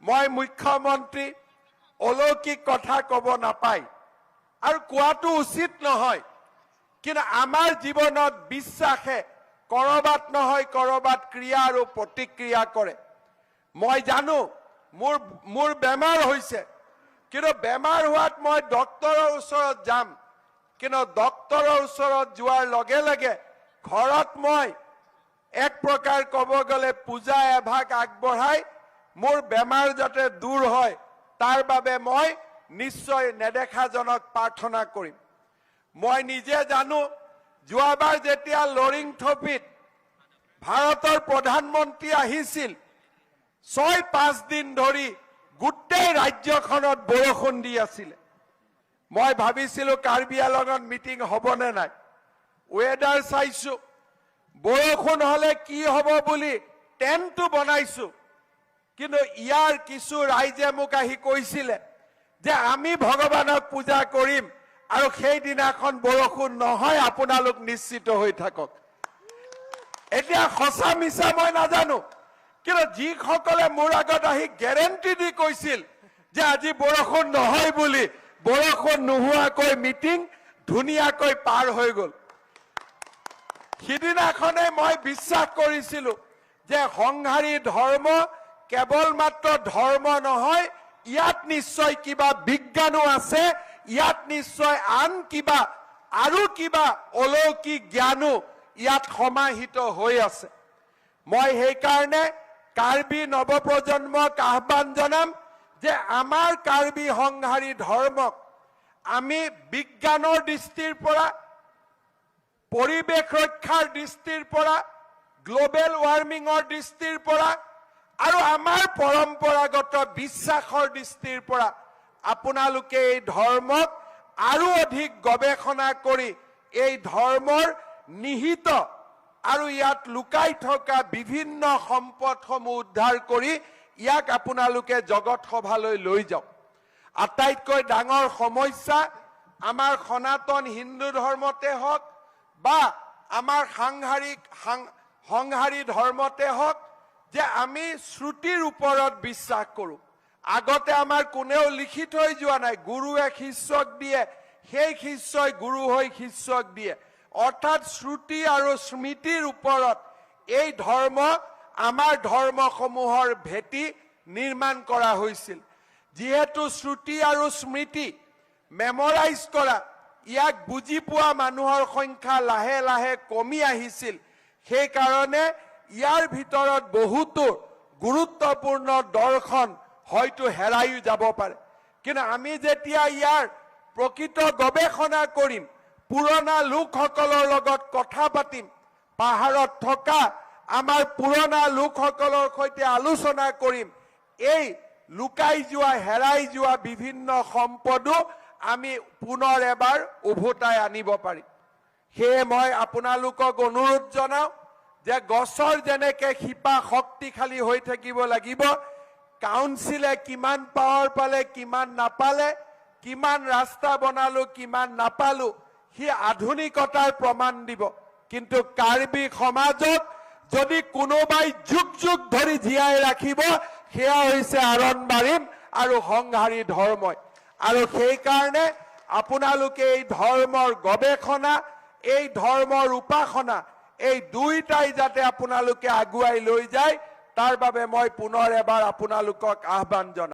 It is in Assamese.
মই মুখ্যমন্ত্ৰী অলৌকিক কথা কব নাপায় আৰু কোৱাটো উচিত নহয়, কিন্তু আমাৰ জীৱনত বিশ্বাসে কৰবাত নহয় কৰবাত ক্ৰিয়া আৰু প্ৰতিক্ৰিয়া কৰে। মই জানো মোৰ বেমাৰ হৈছে, কিন্তু বেমাৰ হোৱাত মই ডক্তৰৰ ওচৰত যাম, কিন্তু ডক্তৰৰ ওচৰত যোৱাৰ লগে লগে ঘৰত মই এক প্ৰকাৰ কব গলে পূজা এভাগ আগবঢ়াই মোৰ বেমাৰ যাতে দূৰ হয় তাৰ বাবে মই নিশ্চয় নেদেখাজনক প্ৰাৰ্থনা কৰিম। মই নিজে জানো যোৱাবাৰ যেতিয়া লৰিংথপিত ভাৰতৰ প্ৰধানমন্ত্ৰী আহিছিল ৬-৫ দিন ধৰি গোটেই ৰাজ্যখনত বৰষুণ দি আছিল। মই ভাবিছিলো কাৰ্বি আংলঙত মিটিং হ'বনে নাই, ৱেডাৰ চাইছো, বৰষুণ হলে কি হ'ব বুলি টেণ্টটো বনাইছো, কিন্তু ইয়াৰ কিছু ৰাইজে মোক আহি কৈছিলে যে আমি ভগৱানক পূজা কৰিম আৰু সেইদিনাখন বৰষুণ নহয়, আপোনালোক নিশ্চিত হৈ থাকক। এতিয়া সঁচা মিছা মই নাজানো, কিন্তু যিসকলে মোৰ আগত আহি গেৰেণ্টি দি কৈছিল যে আজি বৰষুণ নহয় বুলি, বৰষুণ নোহোৱাকৈ মিটিং ধুনীয়াকৈ পাৰ হৈ গল। সিদিনাখনে মই বিশ্বাস কৰিছিলো যে সংহাৰী ধৰ্ম কেৱল মাত্ৰ ধৰ্ম নহয়, ইয়াত নিশ্চয় কিবা বিজ্ঞানো আছে, ইয়াত নিশ্চয় আন কিবা আৰু কিবা অলৌকিক জ্ঞানো ইয়াত সমাহিত হৈ আছে। মই সেইকাৰণে কাৰ্বি নৱপ্ৰজন্মক আহ্বান জনাম যে আমাৰ কাৰ্বি সংহাৰী ধৰ্মক আমি বিজ্ঞানৰ দৃষ্টিৰ পৰা, পৰিৱেশ ৰক্ষাৰ দৃষ্টিৰ পৰা, গ্লোবেল ৱাৰ্মিঙৰ দৃষ্টিৰ পৰা আৰু আমাৰ পৰম্পৰাগত বিশ্বাসৰ দৃষ্টিৰ পৰা আপোনালোকে এই ধৰ্মক আৰু অধিক গৱেষণা কৰি এই ধৰ্মৰ নিহিত আৰু ইয়াত লুকাই থকা বিভিন্ন সম্পদসমূহ উদ্ধাৰ কৰি ইয়াক আপোনালোকে জগত সভালৈ লৈ যাওক। আটাইতকৈ ডাঙৰ সমস্যা আমাৰ সনাতন হিন্দু ধৰ্মতে হওক বা আমাৰ সংহাৰী ধৰ্মতে হওক যে আমি শ্ৰুতিৰ ওপৰত বিশ্বাস কৰো। আগতে আমাৰ কোনেও লিখি থৈ যোৱা নাই, গুৰুৱে শিষ্যক দিয়ে, সেই শিষ্যই গুৰু হৈ শিষ্যক দিয়ে, অৰ্থাৎ শ্ৰুতি আৰু স্মৃতিৰ ওপৰত এই ধৰ্ম, আমাৰ ধৰ্মসমূহৰ ভেটি নিৰ্মাণ কৰা হৈছিল। যিহেতু শ্ৰুতি আৰু স্মৃতি মেমৰাইজ কৰা, ইয়াক বুজি পোৱা মানুহৰ সংখ্যা লাহে লাহে কমি আহিছিল, সেইকাৰণে ইয়াৰ ভিতৰত বহুতো গুৰুত্বপূৰ্ণ দৰ্শন হয়তো হেৰাইও যাব পাৰে। কিন্তু আমি যেতিয়া ইয়াৰ প্ৰকৃত গৱেষণা কৰিম, পুৰণা লোকসকলৰ লগত কথা পাতিম, পাহাৰত থকা আমাৰ পুৰণা লোকসকলৰ সৈতে আলোচনা কৰিম, এই লুকাই যোৱা, হেৰাই যোৱা বিভিন্ন সম্পদো আমি পুনৰ এবাৰ উভতাই আনিব পাৰিম। সেয়ে মই আপোনালোকক অনুৰোধ জনাওঁ যে গছৰ যেনেকে শিপা শক্তিশালী হৈ থাকিব লাগিব, কাউন্সিলে কিমান পাৱাৰ পালে, কিমান নাপালে, কিমান ৰাস্তা বনালো, কিমান নাপালো, সি আধুনিকতাৰ প্ৰমাণ দিব। কিন্তু কাৰ্বি সমাজক যদি কোনোবাই যুগ যুগ ধৰি জীয়াই ৰাখিব, সেয়া হৈছে আৰণবাৰীম আৰু সংহাৰী ধৰ্মই। আৰু সেইকাৰণে আপোনালোকে এই ধৰ্মৰ গৱেষণা, এই ধৰ্মৰ উপাসনা, এই দুইটাই যাতে আপোনালোকে আগুৱাই লৈ যায়, তাৰ বাবে মই পুনৰ এবাৰ আপোনালোকক আহ্বান জনাম।